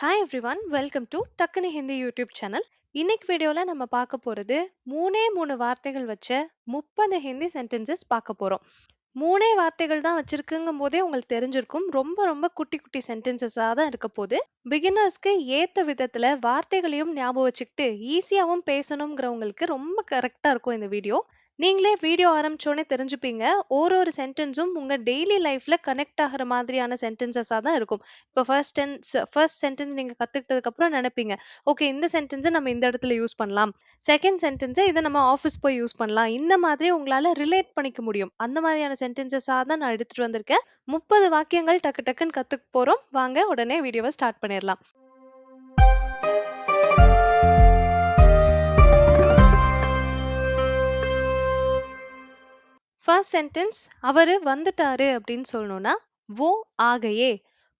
Hi everyone, welcome to டக்குனு Hindi YouTube channel. இன்னைக்கு வீடியோல நம்ம பார்க்க போறது மூணே மூணு வார்த்தைகள் வச்ச 30 ஹிந்தி சென்டென்சஸ் பார்க்க போறோம். மூணே வார்த்தைகள் தான் வச்சிருக்குங்கும் போதே உங்களுக்கு தெரிஞ்சிருக்கும், ரொம்ப ரொம்ப குட்டி குட்டி சென்டென்சஸா தான் இருக்க போகுது. பிகினர்ஸ்க்கு ஏத்த விதத்துல வார்த்தைகளையும் ஞாபகம் வச்சுக்கிட்டு ஈஸியாவும் பேசணுங்கிறவங்களுக்கு ரொம்ப கரெக்டா இருக்கும் இந்த வீடியோ. நீங்களே வீடியோ ஆரம்பிச்சோனே தெரிஞ்சுப்பீங்க, ஒரு சென்டென்ஸும் உங்க டெய்லி லைஃப்ல கனெக்ட் ஆகுற மாதிரியான சென்டென்சஸா தான் இருக்கும். இப்போ ஃபர்ஸ்ட் சென்டென்ஸ் நீங்க கத்துக்கிட்டதுக்கு அப்புறம் நினைப்பீங்க, ஓகே இந்த சென்டென்ஸை நம்ம இந்த இடத்துல யூஸ் பண்ணலாம், செகண்ட் சென்டென்ஸை இதை நம்ம ஆஃபீஸ் போய் யூஸ் பண்ணலாம், இந்த மாதிரி உங்களால ரிலேட் பண்ணிக்க முடியும். அந்த மாதிரியான சென்டென்சஸா தான் நான் எடுத்துட்டு வந்திருக்கேன். 30 வாக்கியங்கள் டக்கு டக்குன்னு கத்துக்க போறோம். வாங்க உடனே வீடியோவை ஸ்டார்ட் பண்ணிடலாம். ஃபர்ஸ்ட் சென்டென்ஸ், அவரு வந்துட்டாரு அப்படின்னு சொல்லணும்னா वो आ गए.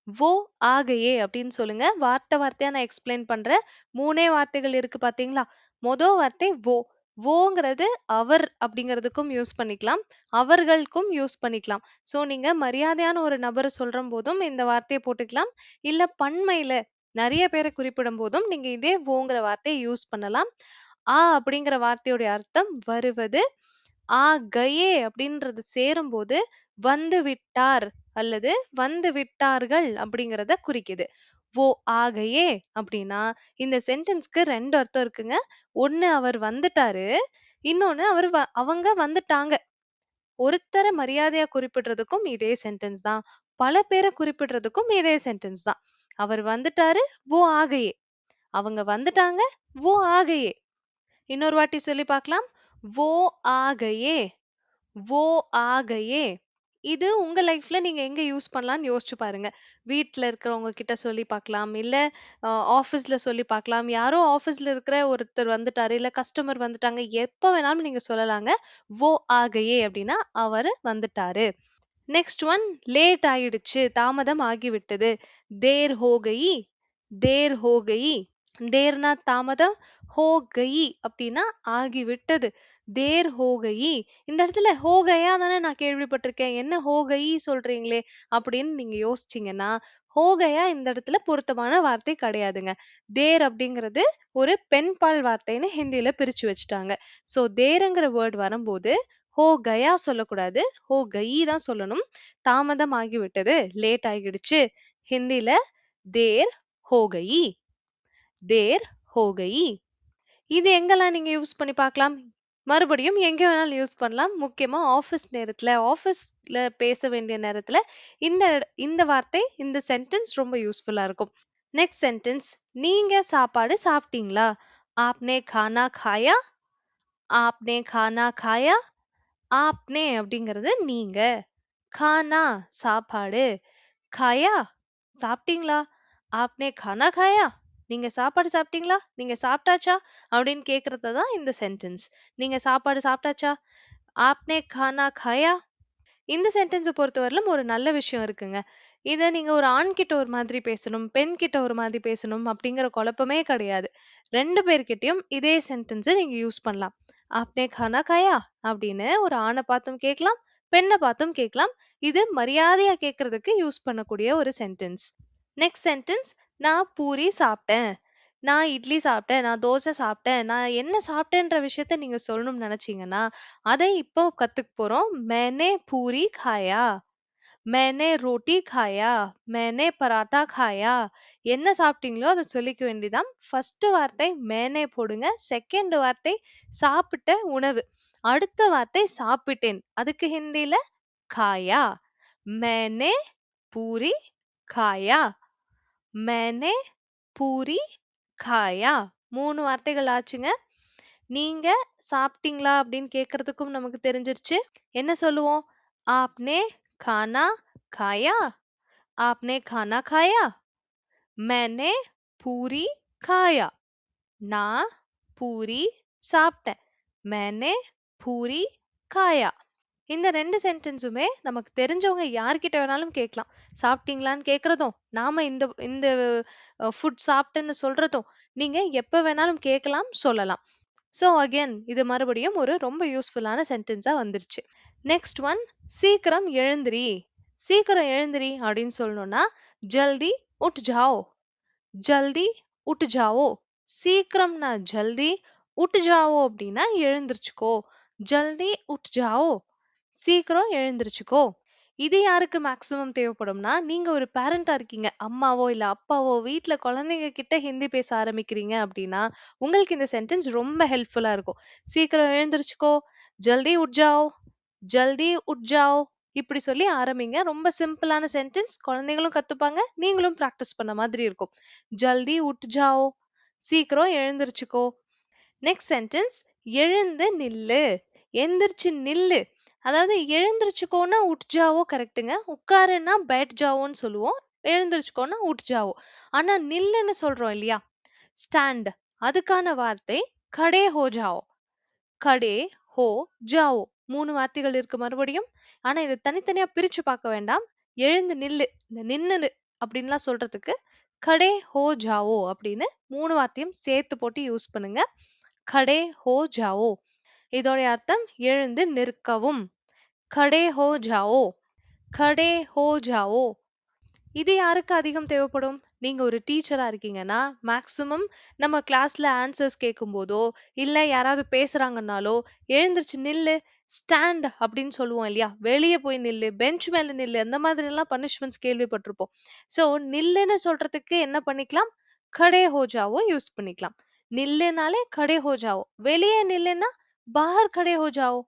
वो आ गए அப்படின்னு சொல்லுங்க. வார்த்தை வார்த்தையா நான் எக்ஸ்பிளைன் பண்றேன். மூணே வார்த்தைகள் இருக்கு பாத்தீங்களா? மொதல் வார்த்தை वो. வோங்கிறது அவர் அப்படிங்கிறதுக்கும் யூஸ் பண்ணிக்கலாம், அவர்களுக்கும் யூஸ் பண்ணிக்கலாம். ஸோ நீங்க மரியாதையான ஒரு நபரை சொல்ற போதும் இந்த வார்த்தையை போட்டுக்கலாம். இல்ல பன்மையில நிறைய பேரை குறிப்பிடும் போதும் நீங்க இதே வோங்கிற வார்த்தையை யூஸ் பண்ணலாம். ஆ அப்படிங்கிற வார்த்தையுடைய அர்த்தம் வருவது. ஆ கயே அப்படின்றது சேரும்போது வந்து விட்டார் அல்லது வந்து விட்டார்கள் அப்படிங்கறத குறிக்குது. ஓ ஆகையே அப்படின்னா இந்த சென்டென்ஸ்க்கு ரெண்டு அர்த்தம் இருக்குங்க. ஒண்ணு அவர் வந்துட்டாரு, இன்னொன்னு அவங்க வந்துட்டாங்க. ஒருத்தரை மரியாதையா குறிப்பிடுறதுக்கும் இதே சென்டென்ஸ் தான், பல பேரை குறிப்பிடுறதுக்கும் இதே சென்டென்ஸ் தான். அவர் வந்துட்டாரு, ஓ ஆகையே. அவங்க வந்துட்டாங்க, ஓ ஆகையே. இன்னொரு வாட்டி சொல்லி பார்க்கலாம். वो आ गए. वो आ गए. இது உங்க லைஃப்ல நீங்க எங்க யூஸ் பண்ணலாம்னு யோசிச்சு பாருங்க. வீட்ல இருக்கிறவங்க கிட்ட சொல்லி பார்க்கலாம், இல்ல ஆஃபீஸ்ல சொல்லி பார்க்கலாம். யாரோ ஆஃபீஸ்ல இருக்கிற ஒருத்தர் வந்துட்டாரு, இல்ல கஸ்டமர் வந்துட்டாங்க, எப்ப வேணாலும் நீங்க சொல்லலாங்க. वो आ गए அப்படின்னா அவரு வந்துட்டாரு. நெக்ஸ்ட் ஒன், லேட் ஆயிடுச்சு, தாமதம் ஆகிவிட்டது. தேர் ஹோ கயி. தேர் ஹோ கயி. தேர்னா தாமதம், ஹோ கயி அப்படின்னா ஆகிவிட்டது. தேர் ஹோ கயி. இந்த இடத்துல ஹோ கயா தானே நான் கேள்விப்பட்டிருக்கேன், என்ன ஹோ கயி சொல்றீங்களே அப்படின்னு நீங்க யோசிச்சீங்கன்னா, ஹோ கயா இந்த இடத்துல பொருத்தமான வார்த்தை கிடையாதுங்க. தேர் அப்படிங்கிறது ஒரு பெண்பால் வார்த்தைன்னு ஹிந்தியில பிரிச்சு வச்சுட்டாங்க. சோ தேருங்கிற வேர்ட் வரும்போது ஹோ கயா சொல்லக்கூடாது, ஹோ கயி தான் சொல்லணும். தாமதம் ஆகிவிட்டது, லேட் ஆகிடுச்சு. ஹிந்தில தேர் ஹோ கயி. தேர் ஹோ கயி. இது எங்கெல்லாம் நீங்க யூஸ் பண்ணி பார்க்கலாம்? மறுபடியும் எங்க வேணாலும் யூஸ் பண்ணலாம். முக்கியமா ஆஃபீஸ்ல பேச வேண்டிய நேரத்துல இந்த வார்த்தை, இந்த சென்டென்ஸ் ரொம்ப யூஸ்ஃபுல்லா இருக்கும். நெக்ஸ்ட் சென்டென்ஸ், நீங்க சாப்பாடு சாப்பிட்டீங்களா? ஆப்னே खाना खाया. ஆப்னே खाना खाया. ஆப்னே அப்படிங்கிறது நீங்க, खाना சாப்பாடு, खाया சாப்பிட்டீங்களா? ஆப்னே खाना खाया. நீங்க சாப்பாடு சாப்பிட்டீங்களா? நீங்க சாப்பிட்டாச்சா? அப்படின்னு கேக்குறது தான் இந்த சென்டென்ஸ். நீங்க சாப்பாடு சாப்பிட்டாச்சா? ஆப்னே खाना खाया. இந்த சென்டென்ஸ பொறுத்தவரையிலும் ஒரு நல்ல விஷயம் இருக்குங்க. இத நீங்க ஒரு ஆண் கிட்ட ஒரு மாதிரி பேசணும், பெண் கிட்ட ஒரு மாதிரி பேசணும் அப்படிங்கிற குழப்பமே கிடையாது. 2 பேர்கிட்டயும் இதே சென்டென்ஸ நீங்க யூஸ் பண்ணலாம். ஆப்னே खाना खाया அப்படின்னு ஒரு ஆண பார்த்தும் கேட்கலாம், பெண்ண பார்த்தும் கேட்கலாம். இது மரியாதையா கேட்கறதுக்கு யூஸ் பண்ணக்கூடிய ஒரு சென்டென்ஸ். நெக்ஸ்ட் சென்டென்ஸ், நான் பூரி சாப்பிட்டேன். நான் இட்லி சாப்பிட்டேன், நான் தோசை சாப்பிட்டேன், நான் என்ன சாப்பிட்டேன்ற விஷயத்த நீங்க சொல்லணும்னு நினைச்சீங்கன்னா, அதை இப்போ கத்துக்க போறோம். मैंने पूरी खाया. मैंने रोटी खाया. मैंने पराठा खाया. என்ன சாப்பிட்டீங்களோ அதை சொல்லிக்க வேண்டியதான். ஃபர்ஸ்ட் வார்த்தை மேனே போடுங்க, செகண்ட் வார்த்தை சாப்பிட்ட உணவு, அடுத்த வார்த்தை சாப்பிட்டேன். அதுக்கு ஹிந்தில खाया. मैंने पूरी खाया. मैंने பூரி खाया. 3 வார்த்தைகள் ஆச்சுங்க. நீங்க சாப்பிட்டீங்களா அப்படின்னு கேட்கறதுக்கும் நமக்கு தெரிஞ்சிருச்சு. என்ன சொல்லுவோம்? आपने खाना खाया. आपने खाना खाया. मैंने पूरी खाया. நான் பூரி சாப்பிட்டேன். मैंने पूरी खाया. இந்த 2 சென்டென்ஸுமே நமக்கு தெரிஞ்சவங்க யார்கிட்ட வேணாலும் கேட்கலாம். சாப்பிட்டீங்களான்னு கேட்கிறதும், நாம இந்த இந்த ஃபுட் சாப்பிட்டேன்னு சொல்றதும், நீங்க எப்ப வேணாலும் கேட்கலாம், சொல்லலாம். ஸோ அகைன் இது மறுபடியும் ஒரு ரொம்ப யூஸ்ஃபுல்லான சென்டென்ஸா வந்துருச்சு. நெக்ஸ்ட் ஒன், சீக்கிரம் எழுந்திரி. சீக்கிரம் எழுந்திரி அப்படின்னு சொல்லணும்னா ஜல்தி உட் ஜாओ. ஜல்தி உட் ஜாவோ. சீக்கிரம்னா ஜல்தி, உட் ஜாவோ அப்படின்னா எழுந்திருச்சுக்கோ. ஜல்தி உட் ஜாவோ, சீக்கிரம் எழுந்திருச்சுக்கோ. இது யாருக்கு மேக்ஸிமம் தேவைப்படும்னா, நீங்க ஒரு பேரண்டா இருக்கீங்க. அம்மாவோ இல்ல அப்பாவோ வீட்ல குழந்தைங்க கிட்ட ஹிந்தி பேச ஆரம்பிக்கிறீங்க அப்படின்னா, உங்களுக்கு இந்த சென்டென்ஸ் ரொம்ப ஹெல்ப்ஃபுல்லா இருக்கும். சீக்கிரம் எழுந்திருச்சுக்கோ, ஜல்தி உட் ஜாओ, ஜல்தி உட் ஜாओ இப்படி சொல்லி ஆரம்பிங்க. ரொம்ப சிம்பிளான சென்டென்ஸ். குழந்தைகளும் கத்துப்பாங்க. நீங்களும் பிராக்டிஸ் பண்ண மாதிரி இருக்கும். ஜல்தி உட் ஜாओ, சீக்கிரம் எழுந்திருச்சுக்கோ. நெக்ஸ்ட் சென்டென்ஸ் எழுந்து நில்லு. எந்திரிச்சு நில்லு. அதாவது எழுந்திருச்சுக்கோன்னா உட் ஜாவோ கரெக்ட்டுங்க. உட்காருன்னா பேட் ஜாவோன்னு சொல்லுவோம். எழுந்திருச்சுக்கோன்னா உட் ஜாவோ. ஆனா நில்லுன்னு சொல்றோம் இல்லையா? ஸ்டாண்ட். அதுக்கான வார்த்தை கடே ஹோ ஜாओ. கடே ஹோ ஜாओ. 3 வார்த்தைகள் இருக்கு மறுபடியும். ஆனா இத தனித்தனியா பிரிச்சு பார்க்க வேண்டாம். எழுந்து நில்லு. இந்த நின்னு அப்படின்லாம் சொல்றதுக்கு கடே ஹோ ஜாओ அப்படின்னு 3 வார்த்தையும் சேர்த்து போட்டு யூஸ் பண்ணுங்க. கடே ஹோ ஜாओ. இதோட அர்த்தம் எழுந்து நிற்கவும். खड़े हो जाओ, खड़े हो जाओ. இது யாருக்கு அதிகம் தேவைப்படும்? நீங்க ஒரு டீச்சரா இருக்கீங்கன்னா, மேக்ஸிமம் நம்ம கிளாஸ்ல ஆன்சர்ஸ் கேட்கும்போதோ, இல்ல யாராவது பேசுறாங்கன்னாலோ, எழுந்திருச்சு நில்லு, ஸ்டாண்ட் அப்படின்னு சொல்லுவோம் இல்லையா? வெளிய போய் நில்லு, பெஞ்ச் மேல நில்லு, அந்த மாதிரி எல்லாம் பனிஷ்மெண்ட்ஸ் கேள்விப்பட்டிருப்போம். சோ நில்லுன்னு சொல்றதுக்கு என்ன பண்ணிக்கலாம்? खड़े हो जाओ யூஸ் பண்ணிக்கலாம். நில்லுனாலே खड़े हो जाओ. வெளியே நில்லுன்னா बाहर खड़े हो जाओ.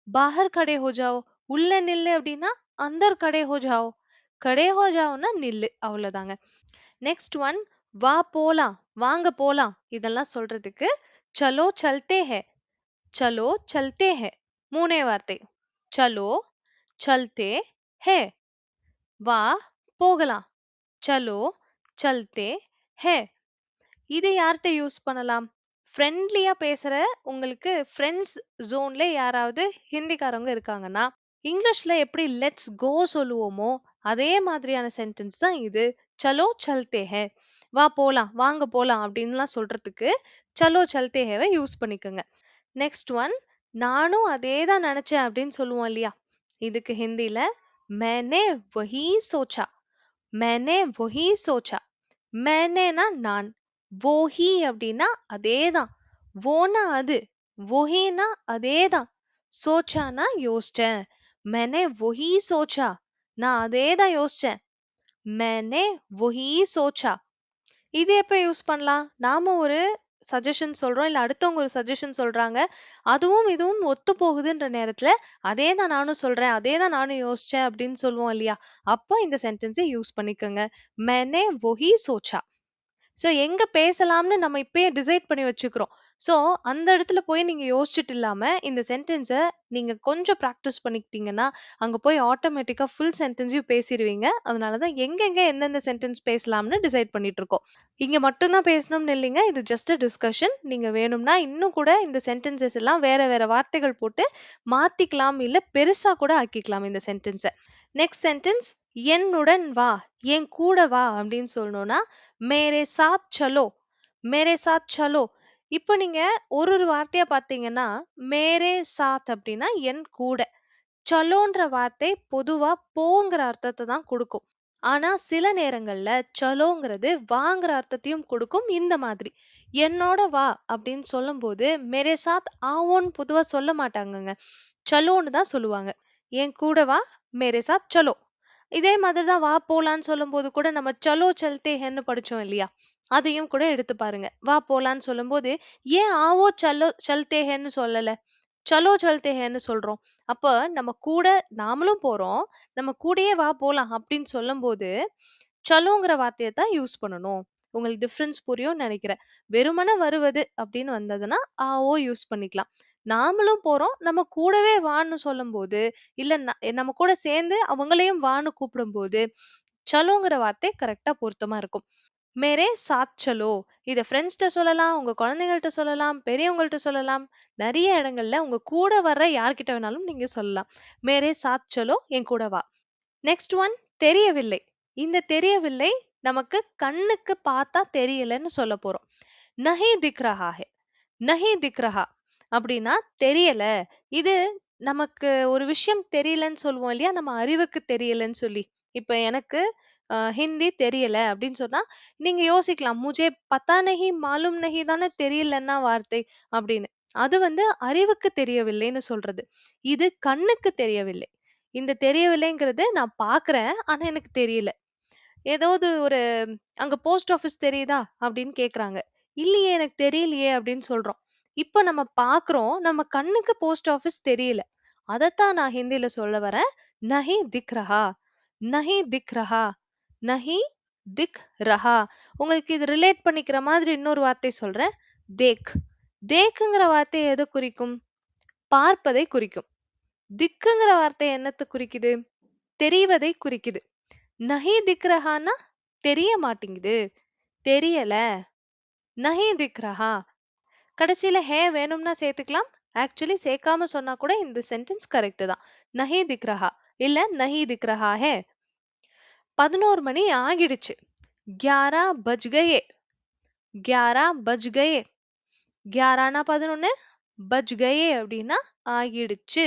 बाहर खड़े हो जाओ. உள்ள நில்லு அப்படின்னா अंदर खड़े हो जाओ. खड़े हो जाओன்னா நில்லு அவ்வளவுதாங்க. நெக்ஸ்ட் ஒன் வா போலாம், வாங்க போலாம் இதெல்லாம் சொல்றதுக்கு चलो चलते हैं. चलो चलते हैं. மூணே வார்த்தை. चलो चलते हैं. வா போகலாம். चलो चलते हैं. இது யார்கிட்ட யூஸ் பண்ணலாம்? ஃப்ரெண்ட்லியா பேசுற உங்களுக்கு ஃப்ரெண்ட்ஸ் ஜோன்ல யாராவது ஹிந்திக்காரவங்க இருக்காங்கன்னா, இங்கிலீஷ்ல எப்படி லெட்ஸ் கோ சொல்லுவோமோ, அதே மாதிரியான சென்டென்ஸ் தான் இது. சலோ சல்தே ஹே. வா போலாம், வாங்க போலாம் அப்படின்லாம் சொல்றதுக்கு சலோ சல்தே ஹேவை யூஸ் பண்ணிக்கோங்க. நெக்ஸ்ட் ஒன் நானும் அதே தான் நினைச்சேன் அப்படின்னு சொல்லுவோம் இல்லையா? இதுக்கு ஹிந்தில मैंने वही सोचा. मैंने वही सोचा. मैंनेனா நான். வோஹி அப்படின்னா அதேதான். வோனா அது. வோஹினா அதேதான். சோச்சானா யோசிச்சேன். मैंने वही सोचा. நான் அதேதான் யோசிச்சேன். मैंने वही सोचा. இது எப்ப யூஸ் பண்ணலாம்? நாம ஒரு சஜஷன் சொல்றோம். இல்ல அடுத்தவங்க ஒரு சஜஷன் சொல்றாங்க. அதுவும் இதுவும் ஒத்து போகுதுன்ற நேரத்துல, அதேதான் நானும் சொல்றேன். அதேதான் நானும் யோசிச்சேன் அப்படின்னு சொல்லுவோம் இல்லையா? அப்போ இந்த சென்டென்ஸை யூஸ் பண்ணிக்கோங்க. मैंने वही सोचा. சோ எங்க பேசலாம்னு நம்ம இப்பயே டிசைட் பண்ணி வச்சுக்கிறோம். சோ அந்த இடத்துல போய் நீங்க யோசிச்சுட்டு இல்லாம இந்த சென்டென்ஸ நீங்க கொஞ்சம் பிராக்டிஸ் பண்ணிக்கிட்டீங்கன்னா, அங்க போய் ஆட்டோமேட்டிக்கா ஃபுல் சென்டென்ஸையும் பேசிருவீங்க. அதனால தான் எங்கெங்க எந்தெந்த சென்டென்ஸ் பேசலாம்னு டிசைட் பண்ணிட்டு இருக்கோம். இங்க மட்டும் தான் பேசணும்னு இல்லைங்க. இது ஜஸ்ட் அ டிஸ்கஷன். நீங்க வேணும்னா இன்னும் கூட இந்த சென்டென்சஸ் எல்லாம் வேற வேற வார்த்தைகள் போட்டு மாத்திக்கலாம். இல்ல பெருசா கூட ஆக்கிக்கலாம் இந்த சென்டென்ஸ. நெக்ஸ்ட் சென்டென்ஸ் என்னுடன் வா, என் கூட வா அப்படின்னு சொல்லணும்னா மேரே சாத் சலோ. மேரே சாத் சலோ. இப்போ நீங்க ஒரு ஒரு வார்த்தையா பார்த்தீங்கன்னா, மேரே சாத் அப்படின்னா என் கூட. சலோன்ற வார்த்தை பொதுவா போங்கிற அர்த்தத்தை தான் கொடுக்கும். ஆனா சில நேரங்கள்ல சலோங்கிறது வாங்குற அர்த்தத்தையும் கொடுக்கும் இந்த மாதிரி. என்னோட வா அப்படின்னு சொல்லும்போது மேரே சாத் ஆவோன்னு பொதுவா சொல்ல மாட்டாங்கங்க. சலோன்னு தான் சொல்லுவாங்க. என் கூட வா, மேரே சாத் சலோ. இதே மாதிரி தான் வா போலான்னு சொல்லும்போது கூட நம்ம சலோ சல்தே ஹேன்னு படிச்சோம் இல்லையா? அதையும் கூட எடுத்து பாருங்க. வா போலான்னு சொல்லும்போது, ஏன் ஆவோ சலோ சல்தே ஹேன்னு சொல்லல? சலோ சல்தே ஹேன்னு சொல்றோம். அப்ப நம்ம கூட நாமளும் போறோம். நம்ம கூடயே வா போலாம் அப்படின்னு சொல்லும்போது, சலோங்கிற வார்த்தைய தான் யூஸ் பண்ணணும். உங்களுக்கு டிஃபரன்ஸ் புரியும்னு நினைக்கிறேன். வெறுமனே வருவது அப்படின்னு வந்ததுன்னா, ஆவோ யூஸ் பண்ணிக்கலாம். நாமளும் போறோம். நம்ம கூடவே வான்னு சொல்லும்போது, இல்ல நம்ம கூட சேர்ந்து அவங்களையும் வான்னு கூப்பிடும்போது, சலோங்கிற வார்த்தை கரெக்ட்டா பொருத்தமா இருக்கும். மேரே சாத் சலோ. இத ஃப்ரெண்ட்ஸ்ட்ட சொல்லலாம், உங்க குழந்தைங்கள்ட்ட சொல்லலாம், பெரியவங்கள்ட்ட சொல்லலாம். நெறைய இடங்கள்ல உங்க கூட வர்ற யார்கிட்ட வேணாலும் நீங்க சொல்லலாம். மேரே சாத் சலோ, என் கூட வா. நெக்ஸ்ட் ஒன் தெரியவில்லை. இந்த தெரியவில்லை நமக்கு கண்ணுக்கு பார்த்தா தெரியலன்னு சொல்லப் போறோம். நஹி திக் ரஹா ஹை. நஹி திக் ரஹா அப்படின்னா தெரியல. இது நமக்கு ஒரு விஷயம் தெரியலன்னு சொல்லுவோம் இல்லையா? நம்ம அறிவுக்கு தெரியலன்னு சொல்லி. இப்ப எனக்கு ஹிந்தி தெரியல அப்படின்னு சொன்னா, நீங்க யோசிக்கலாம். முझे पता नहीं मालूम नहीं தானே தெரியலன்னா வார்த்தை அப்படின்னு. அது வந்து அறிவுக்கு தெரியவில்லைன்னு சொல்றது. இது கண்ணுக்கு தெரியவில்லை. இந்த தெரியவில்லைங்கிறது நான் பார்க்கிறேன். ஆனா எனக்கு தெரியல. ஏதாவது ஒரு அங்க போஸ்ட் ஆஃபீஸ் தெரியுதா? அப்படின்னு கேட்கறாங்க. இல்லையே எனக்கு தெரியலையே அப்படின்னு சொல்றோம். இப்ப நம்ம பார்க்கிறோம். நம்ம கண்ணுக்கு போஸ்ட் ஆஃபீஸ் தெரியல. அதத்தான் நான் ஹிந்தில சொல்ல வரேன். நஹி திக் ரஹா, நஹி திக் ரஹா, நஹி திக் ரஹா. உங்களுக்கு இது ரிலேட் பண்ணிக்கிற மாதிரி இன்னொரு வார்த்தை சொல்றேன். தேக். தேக்குங்கிற வார்த்தை எதை குறிக்கும்? பார்ப்பதை குறிக்கும். திக்குங்கிற வார்த்தை என்னத்த குறிக்குது? தெரிவதை குறிக்குது. நஹி திக் ரஹான்னா தெரிய மாட்டேங்குது. தெரியல. நஹி திக் ரஹா. கடைசியில ஹே வேணும்னா சேர்த்துக்கலாம். ஆக்சுவலி சேர்க்காம சொன்னா கூட இந்த சென்டென்ஸ் கரெக்ட் தான். நஹி திக் ரஹா இல்ல நஹி திக் ரஹா ஹே. 11 மணி ஆகிடுச்சு. 11 பஜ் கயே. 11 பஜ் கயே. 11னா 11, பஜ் கயே அப்படின்னா ஆகிடுச்சு.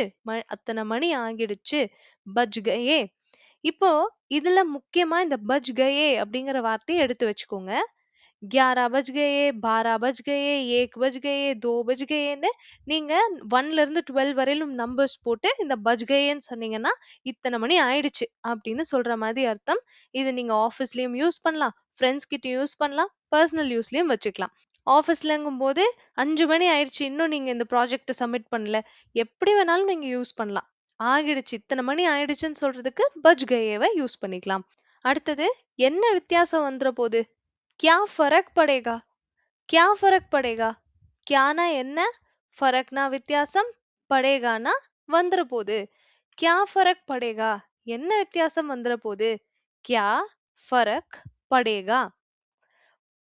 அத்தனை மணி ஆகிடுச்சு. பஜ் கயே. இப்போ இதுல முக்கியமா இந்த பஜ் கயே அப்படிங்கிற வார்த்தையை எடுத்து வச்சுக்கோங்க. 11 பஜ் கயே, 12 பஜ் கயே, 1 பஜ் கயே, 2 பஜ் கயேன்னு நீங்க 1ல இருந்து 12 வரையிலும் நம்பர்ஸ் போட்டு இந்த பஜ் கயேன்னு சொன்னீங்கன்னா, இத்தனை மணி ஆயிடுச்சு அப்படின்னு சொல்ற மாதிரி அர்த்தம். இது நீங்க ஆஃபீஸ்லயும் யூஸ் பண்ணலாம், ஃப்ரெண்ட்ஸ் கிட்ட யூஸ் பண்ணலாம், பர்சனல் யூஸ்லயும் வச்சுக்கலாம். ஆஃபீஸ்லங்கும்போது 5 மணி ஆயிடுச்சு. இன்னும் நீங்க இந்த ப்ராஜெக்ட்ட சப்மிட் பண்ணல. எப்படி வேணாலும் நீங்க யூஸ் பண்ணலாம். ஆகிடுச்சு. இத்தனை மணி ஆயிடுச்சுன்னு சொல்றதுக்கு பஜ் கயேவ யூஸ் பண்ணிக்கலாம். அடுத்தது என்ன வித்தியாசம் வந்துற போது? क्या फर्क पड़ेगा? क्या फर्क पड़ेगा? क्याனா என்ன? ஃபரக்னா வித்தியாசம். படேகானா வந்துற போது. क्या फर्क पड़ेगा? என்ன வித்தியாசம் வந்துற போது? क्या फर्क पड़ेगा?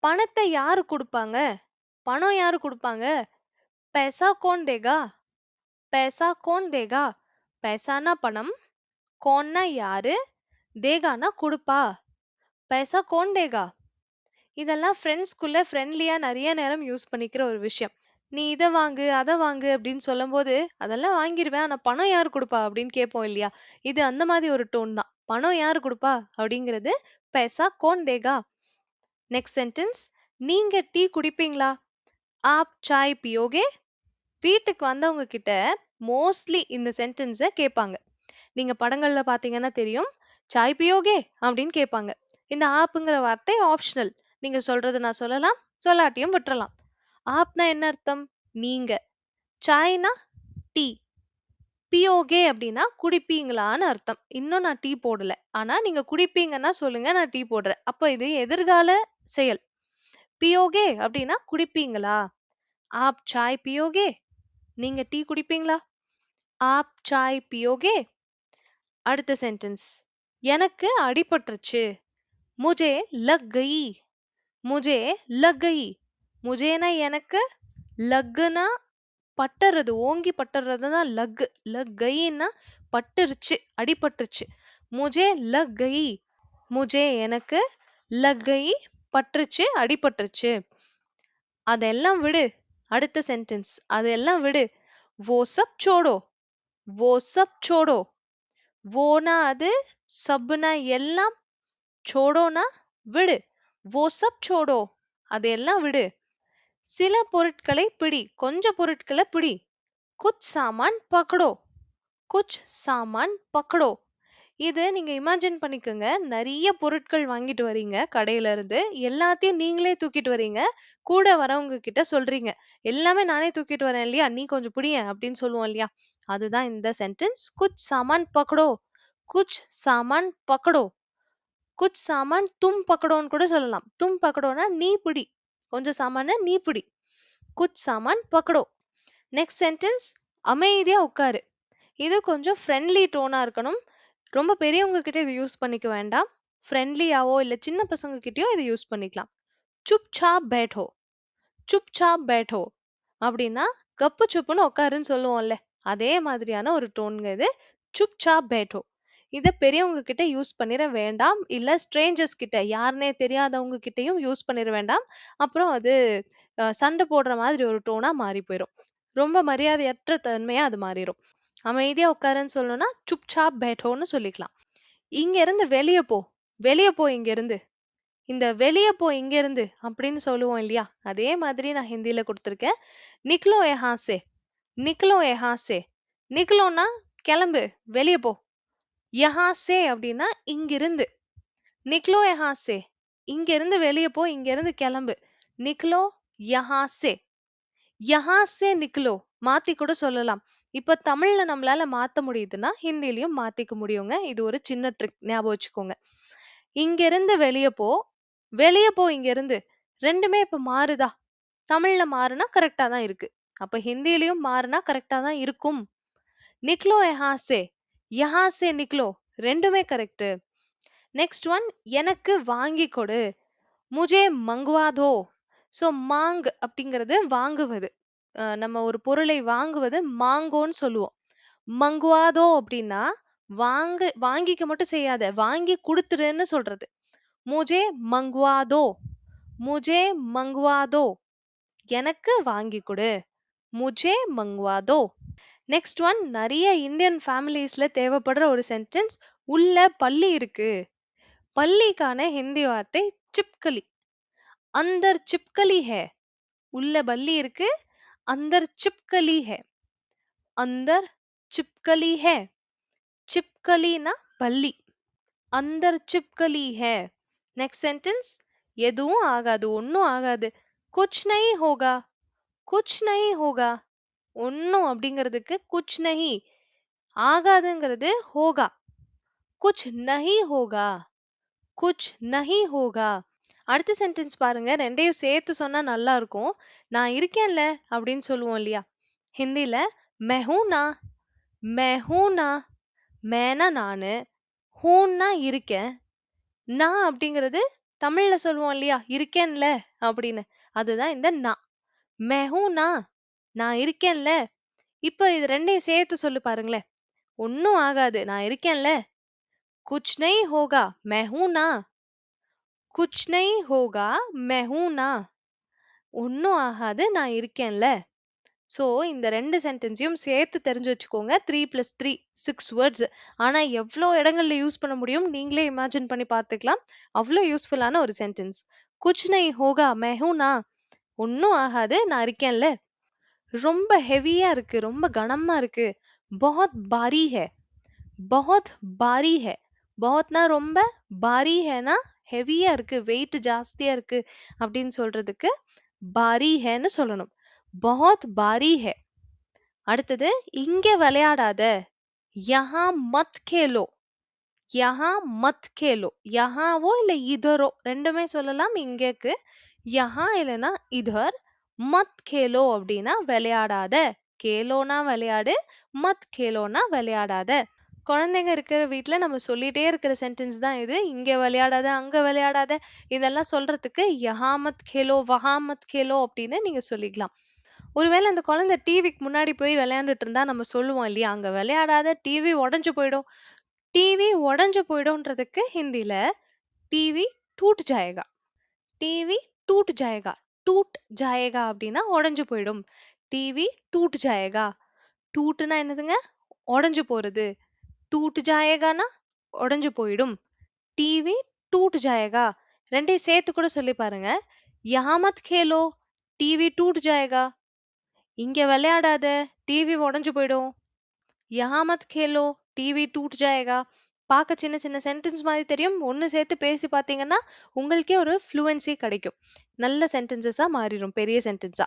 பணத்தை யாரு குடுப்பாங்க? பணம் யாரு குடுப்பாங்க? पैसा कौन देगा? पैसा कौन देगा? पैसाனா பணம், कौनனா யாரு, देगाனா குடுப்பா. पैसा कौन देगा? இதெல்லாம் ஃப்ரெண்ட்ஸ்குள்ள ஃப்ரெண்ட்லியா நிறைய நேரம் யூஸ் பண்ணிக்கிற ஒரு விஷயம். நீ இத வாங்கு, அத வாங்கு அப்படின்னு சொல்லும்போது, அதெல்லாம் வாங்கிருவேன். ஆனா பணம் யாரு குடுப்பா? அப்படின்னு கேட்போம் இல்லையா? இது அந்த மாதிரி ஒரு டோன் தான். பணம் யாரு குடுப்பா? அப்படிங்கிறது पैसा कौन देगा? Next sentence. நீங்க டீ குடிப்பீங்களா? आप चाय पियोगे? வீட்டுக்கு வந்தவங்க கிட்ட மோஸ்ட்லி இந்த சென்டென்ஸ கேட்பாங்க. நீங்க படங்கள்ல பாத்தீங்கன்னா தெரியும். சாய் பியோகே அப்படின்னு கேட்பாங்க. இந்த ஆப்ங்கிற வார்த்தை ஆப்ஷனல். நீங்க சொல்றது நான் சொல்லலாம், சொல்லாட்டியும் விட்டுறலாம். ஆப்னா என்ன அர்த்தம்? நீங்க. சாய்னா டீ. பியோகே அப்படின்னா குடிப்பீங்களான்னு அர்த்தம். இன்னும் நான் டீ போடல. ஆனா நீங்க குடிப்பீங்கன்னா சொல்லுங்க, நான் டீ போடுறேன். அப்ப இது எதிர்கால செயல். பியோகே அப்படின்னா குடிப்பீங்களா? ஆப் சாய் பியோகே? நீங்க டீ குடிப்பீங்களா? ஆப் சாய் பியோகே? அடுத்த சென்டென்ஸ். எனக்கு அடிபட்டுருச்சு. முझे लग गई. मुझे लग गई. முझேனா எனக்கு, லக்குனா பட்டறது, ஓங்கி பட்டறது தான் லக். லக் கயின்னா பட்டுருச்சு, அடிபட்டுருச்சு. முझे लग गई. முझे எனக்கு, லக் கயி பட்டுருச்சு, அடிபட்டுருச்சு. அதெல்லாம் விடு. அடுத்த சென்டென்ஸ். அதெல்லாம் விடு. वो सब छोड़ो. वो सब छोड़ो. வோனா அது, சப்னா எல்லாம், சோடோனா விடு. वो सब छोड़ो. அதையெல்லாம் விடு. சில பொருட்களை பிடி. கொஞ்ச பொருட்களை பிடி. कुछ सामान पकड़ो. कुछ सामान पकड़ो. இது நீங்க இமேஜின் பண்ணிக்கோங்க. நிறைய பொருட்கள் வாங்கிட்டு வரீங்க கடையில இருந்து. எல்லாத்தையும் நீங்களே தூக்கிட்டு வரீங்க. கூட வரவங்க கிட்ட சொல்றீங்க. எல்லாமே நானே தூக்கிட்டு வரேன் இல்லையா? நீ கொஞ்சம் பிடியேன் அப்படின்னு சொல்லுவோம் இல்லையா? அதுதான் இந்த சென்டென்ஸ். कुछ सामान पकड़ो. कुछ सामान पकड़ो. குச் சாமான் தும் பக்கடோன்னு கூட சொல்லலாம். தும் பக்கடோனா நீ பிடி. கொஞ்சம் சாமான நீ பிடி. குச் சாமான் பக்கடோ. Next sentence. அமைதியா உட்காரு. இது கொஞ்சம் ஃப்ரெண்ட்லி டோனா இருக்கணும். ரொம்ப பெரியவங்க கிட்ட இது யூஸ் பண்ணிக்க வேண்டாம். ஃப்ரெண்ட்லியாவோ இல்ல சின்ன பசங்க கிட்டயோ இதை யூஸ் பண்ணிக்கலாம். சுப் சாப் பேட்டோ. சுப் சாப் பேட்டோ அப்படின்னா கப்பு சுப்புன்னு உட்காருன்னு சொல்லுவோம்ல, அதே மாதிரியான ஒரு டோன்ங்க இது. சுப் சாப் பேட்டோ. இத பெரியவங்க கிட்ட யூஸ் பண்ணிட வேண்டாம். இல்ல ஸ்ட்ரேஞ்சர்ஸ் கிட்ட, யாருன்னே தெரியாதவங்க கிட்டயும் யூஸ் பண்ணிட வேண்டாம். அப்புறம் அது சண்டை போடுற மாதிரி ஒரு டோனா மாறி போயிரும். ரொம்ப மரியாதையற்ற தன்மையா அது மாறிடும். அமைதியா உட்காருன்னு சொல்லணும்னா சுப் சாப் பேட்டோன்னு சொல்லிக்கலாம். இங்க இருந்து வெளிய போ. வெளிய போ இங்க இருந்து. இந்த வெளிய போ இங்க இருந்து அப்படின்னு சொல்லுவோம் இல்லையா? அதே மாதிரி நான் ஹிந்தில குடுத்துருக்கேன். நிக்லோ யஹான் से நிக்லோ யஹான் से நிக்லோன்னா கிளம்பு, வெளிய போ. யஹான் से அப்படின்னா இங்கிருந்து. நிக்லோ யஹான் से இங்க இருந்து வெளிய போ, இங்க இருந்து கிளம்பு. நிக்லோ யஹான் से யஹான் से நிக்லோ மாத்தி கூட சொல்லலாம். இப்ப தமிழ்ல நம்மளால மாத்த முடியுதுன்னா, ஹிந்திலயும் மாத்திக்க முடியுங்க. இது ஒரு சின்ன ட்ரிக் ஞாபகம் வச்சுக்கோங்க. இங்க இருந்து வெளிய போ, வெளிய போ இங்க இருந்து. 2மே இப்ப மாறுதா? தமிழ்ல மாறுனா கரெக்ட்டா தான் இருக்கு. அப்ப ஹிந்திலயும் மாறுனா கரெக்ட்டா தான் இருக்கும். நிக்லோ யஹான் से யஹான் से நிக்லோ 2மே கரெக்ட்டு. நெக்ஸ்ட் ஒன் எனக்கு வாங்கி கொடு. முझे மங்வா தோ. ஸோ மாங் அப்படிங்கிறது வாங்குவது. நம்ம ஒரு பொருளை வாங்குவது மாங்கோன்னு சொல்லுவோம். மங்வா தோ அப்படின்னா வாங்கிக்க மட்டும் செய்யாத. வாங்கி குடுத்துடுன்னு சொல்றது. முझे மங்வா தோ. முझे மங்வா தோ. எனக்கு வாங்கி கொடு. முझे மங்வா தோ. நெக்ஸ்ட் ஒன் நெறைய இந்தியன் ஃபேமிலீஸ்ல தேவைப்படுற ஒரு சென்டென்ஸ். உள்ள பல்லி இருக்கு. பல்லிக்கான ஹிந்தி வார்த்தை சிப்கலி. அந்தர் சிப்கலி ஹே. உள்ள பல்லி இருக்கு. அந்தர் சிப்கலி ஹே. அந்தர் சிப்கலி ஹே. சிப்கலினா பல்லி. அந்தர் சிப்கலி ஹே. நெக்ஸ்ட் சென்டென்ஸ் எதுவும் ஆகாது, ஒண்ணும் ஆகாது. குச் நஹி ஹோகா. குச் நஹி ஹோகா. ஒண்ணும் அப்படிங்கிறதுக்கு குச் நஹி. ஆகாதுங்கிறது ஹோகா. குச் நஹி ஹோகா. குச் நஹி ஹோகா. அடுத்த சென்டென்ஸ் பாருங்க. 2யும் சேர்த்து சொன்னா நல்லா இருக்கும். நான் இருக்கேன்ல அப்படின்னு சொல்லுவோம் இல்லையா? ஹிந்தில मैं हूं ना. मैं हूं ना. मैனா நானு. ஹூன்னா இருக்கேன். நான் அப்படிங்கிறது தமிழ்ல சொல்லுவோம் இல்லையா? இருக்கேன்ல அப்படின்னு. அதுதான் இந்த நான். मैं हूं ना. நான் இருக்கேன்ல. இப்ப இது 2யும் சேர்த்து சொல்லு பாருங்களேன். ஒண்ணும் ஆகாது. நான் இருக்கேன்ல. कुछ नहीं होगा मैं हूं ना. कुछ नहीं होगा मैं हूं ना. ஒண்ணும் ஆகாது நான் இருக்கேன்ல. சோ இந்த 2 சென்டென்ஸையும் சேர்த்து தெரிஞ்சு வச்சுக்கோங்க. 3 + 3 6 வேர்ட்ஸ். ஆனா எவ்ளோ இடங்கள்ல யூஸ் பண்ண முடியும் நீங்களே இமேஜின் பண்ணி பார்த்துக்கலாம். அவ்ளோ யூஸ்ஃபுல்லான ஒரு சென்டென்ஸ். குச் நஹி ஹோகா மை ஹூ ना. ஒண்ணும் ஆகாது நான் இருக்கேன்ல. ரொம்ப ஹெவியா இருக்கு. ரொம்ப கனமா இருக்கு. बहुत भारी है. बहुत भारी है. बहुतனா ரொம்ப பாரி ஹேனா ஹெவியா இருக்கு, வெயிட் ஜாஸ்தியா இருக்கு அப்படின்னு சொல்றதுக்கு பாரி ஹேன்னு சொல்லணும். बहुत भारी है. அடுத்தது இங்க விளையாடாத. யஹா மத் கேலோ. யஹா மத் கேலோ. யஹாவோ இல்ல இதரோ 2மே சொல்லலாம் இங்கக்கு. யஹா இல்லனா இதர். மத் கேலோ அப்படின்னா விளையாடாத. கேலோனா விளையாடு. மத் கேலோனா விளையாடாத. குழந்தைங்க இருக்கிற வீட்ல நம்ம சொல்லிட்டே இருக்கிற சென்டென்ஸ் தான் இது. இங்க விளையாடாத, அங்க விளையாடாத இதெல்லாம் சொல்றதுக்கு யஹா மத் கேலோ, வஹா மத் கேலோ அப்படின்னு நீங்க சொல்லிக்கலாம். ஒருவேளை அந்த குழந்தை டிவிக்கு முன்னாடி போய் விளையாண்டுட்டு இருந்தா நம்ம சொல்லுவோம் இல்லையா? அங்க விளையாடாத டிவி உடைஞ்சு போயிடும். டிவி உடைஞ்சு போயிடும்ன்றதுக்கு ஹிந்தில டிவி டூட் ஜாயேகா. டிவி டூட் ஜாயேகா. டூட் ஜாயேகா அப்படின்னா உடைஞ்சு போயிடும். டிவி டூட் ஜாயேகா. டூட்னா என்னதுங்க? உடைஞ்சு போறது. टूट जाएगाனா உடைஞ்சு போயிடும். டிவி टूट जाएगा. 2யும் சேர்த்து கூட சொல்லி பாருங்க. यहाँ मत खेलो. டிவி टूट जाएगा. இங்க விளையாடாத. டிவி உடைஞ்சு போயிடும். यहाँ मत खेलो. டிவி टूट जाएगा. பார்க்க சின்ன சின்ன சென்டென்ஸ் மாதிரி தெரியும். ஒண்ணு சேர்த்து பேசி பார்த்தீங்கன்னா உங்களுக்கே ஒரு ஃப்ளூயன்சி கிடைக்கும். நல்ல சென்டென்சஸா மாறிடும். பெரிய சென்டென்ஸா.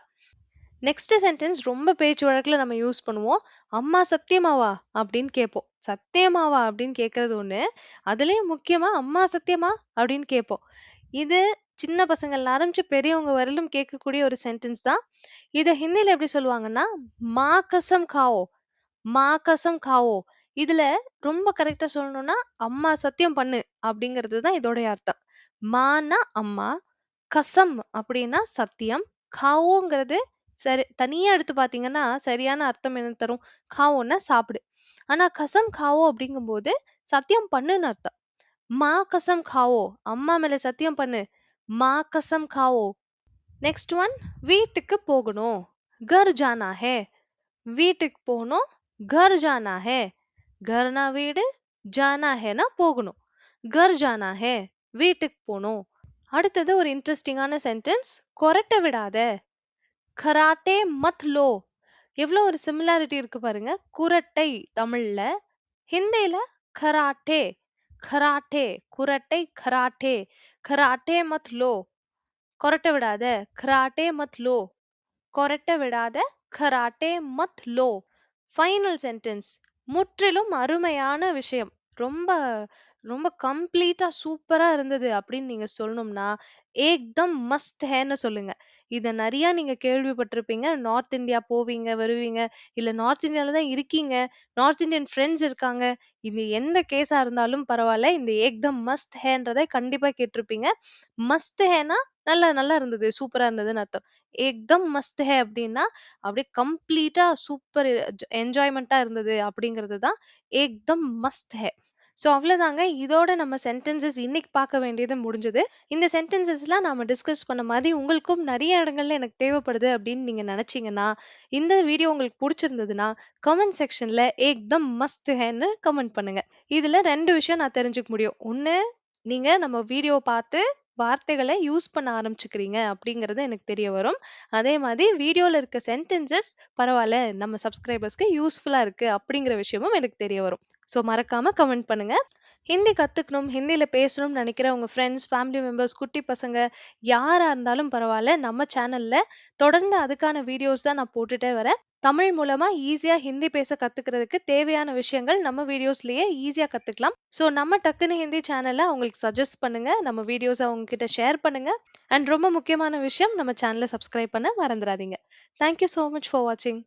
நெக்ஸ்ட் சென்டென்ஸ் ரொம்ப பேச்சு வழக்குல நம்ம யூஸ் பண்ணுவோம். அம்மா சத்தியமாவா அப்படின்னு கேட்போம். சத்தியமாவா அப்படின்னு கேட்கறது ஒண்ணு. அதுலயும் முக்கியமா அம்மா சத்தியமா அப்படின்னு கேட்போம். இது சின்ன பசங்கள்ல ஆரம்பிச்சு பெரியவங்க வரையிலும் கேட்கக்கூடிய ஒரு சென்டென்ஸ் தான். இத ஹிந்தில எப்படி சொல்லுவாங்கன்னா மா கசம் காவோ. மா கசம் காவோ. இதுல ரொம்ப கரெக்டா சொல்லணும்னா அம்மா சத்தியம் பண்ணு அப்படிங்கிறது தான் இதோடைய அர்த்தம். மானா அம்மா. கசம் அப்படின்னா சத்தியம். காவோங்கிறது சரி தனியா எடுத்து பார்த்தீங்கன்னா, சரியான அர்த்தம் என்ன தரும்? காவோன்னா சாப்பிடு. ஆனா கசம் காவோ அப்படிங்கும்போது சத்தியம் பண்ணுன்னு அர்த்தம். மா கசம் காவோ. அம்மா மேல சத்தியம் பண்ணு. மா கசம் காவோ. நெக்ஸ்ட் ஒன் வீட்டுக்கு போகணும். கர் ஜானா ஹே. வீட்டுக்கு போகணும். கர் ஜானா ஹே. கர்னா வீடு. ஜானா ஹேனா போகணும். घर जाना है, வீட்டுக்கு போணும். அடுத்தது ஒரு இன்ட்ரெஸ்டிங்கான சென்டென்ஸ், கொரட்டை விடாத. கராட்டே மத் லோ. எவ்வளோ ஒரு சிமிலாரிட்டி இருக்கு பாருங்க. குரட்டை தமிழ்ல, ஹிந்தியில கராட்டே. கராட்டே, குரட்டை கராட்டே. கராட்டே மத் லோ. கொரட்டை விடாத. கராட்டே மத் லோ. கொரட்டை விடாத. கராட்டே மத் லோ. ஃபைனல் சென்டென்ஸ், முற்றிலும் அருமையான விஷயம். ரொம்ப ரொம்ப கம்ப்ளீட்டா சூப்பரா இருந்தது அப்படின்னு நீங்க சொல்லணும்னா, ஏக்தம் மஸ்த் ஹேன்னு சொல்லுங்க. இத நெறையா நீங்க கேள்விப்பட்டிருப்பீங்க. நார்த் இந்தியா போவீங்க, வருவீங்க. இல்ல நார்த் இந்தியால தான் இருக்கீங்க. நார்த் இந்தியன் ஃப்ரெண்ட்ஸ் இருக்காங்க. இது எந்த கேஸா இருந்தாலும் பரவால்ல. இந்த ஏக்தம் மஸ்த் ஹேன்றத கண்டிப்பா கேட்டிருப்பீங்க. மஸ்த் ஹேன்னா நல்லா நல்லா இருந்தது, சூப்பரா இருந்ததுன்னு அர்த்தம். ஏக்தம் மஸ்த் ஹே அப்டின்னா, அப்படியே கம்ப்ளீட்டா சூப்பர் என்ஜாய்மென்ட்டா இருந்தது அப்படிங்கிறது தான் ஏக்தம் மஸ்த் ஹே. ஸோ அவ்வளோதாங்க. இதோட நம்ம சென்டென்சஸ் இன்னைக்கு பார்க்க வேண்டியது முடிஞ்சது. இந்த சென்டென்சஸ்லாம் நாம டிஸ்கஸ் பண்ண மாதிரி உங்களுக்கும் நெறைய இடங்கள்ல எனக்கு தேவைப்படுது அப்படின்னு நீங்க நெனச்சீங்கன்னா, இந்த வீடியோ உங்களுக்கு புடிச்சிருந்ததுன்னா, கமெண்ட் செக்ஷன்ல ஏக்தம் மஸ்த் ஹேன்னு கமெண்ட் பண்ணுங்க. இதுல 2 விஷயம் நான் தெரிஞ்சுக்க முடியும். 1, நீங்க நம்ம வீடியோ பார்த்து வார்த்தைகள யூஸ் பண்ண ஆரம்பிச்சுக்கிறீங்க அப்படிங்கிறது எனக்கு தெரிய வரும். அதே மாதிரி வீடியோல இருக்க சென்டென்சஸ் பரவால்ல, நம்ம சப்ஸ்கிரைபர்ஸ்க்கு யூஸ்ஃபுல்லா இருக்கு அப்படிங்கிற விஷயமும் எனக்கு தெரிய வரும். ஸோ மறக்காம கமெண்ட் பண்ணுங்க. ஹிந்தி கத்துக்கணும், ஹிந்தியில பேசணும்னு நினைக்கிற உங்க ஃப்ரெண்ட்ஸ், ஃபேமிலி மெம்பர்ஸ், குட்டி பசங்க யாரா இருந்தாலும் பரவால்ல. நம்ம சேனல்ல தொடர்ந்து அதுக்கான வீடியோஸ் தான் நான் போட்டுட்டே வரேன். தமிழ் மூலமா ஈஸியா ஹிந்தி பேச கத்துக்கிறதுக்கு தேவையான விஷயங்கள் நம்ம வீடியோஸ்லயே ஈஸியா கத்துக்கலாம். ஸோ நம்ம டக்குனு ஹிந்தி சேனல அவங்களுக்கு சஜெஸ்ட் பண்ணுங்க. நம்ம வீடியோஸ அவங்க கிட்ட ஷேர் பண்ணுங்க. அண்ட் ரொம்ப முக்கியமான விஷயம், நம்ம சேனல சப்ஸ்கிரைப் பண்ண மறந்துறாதீங்க. Thank you so much for வாட்சிங்.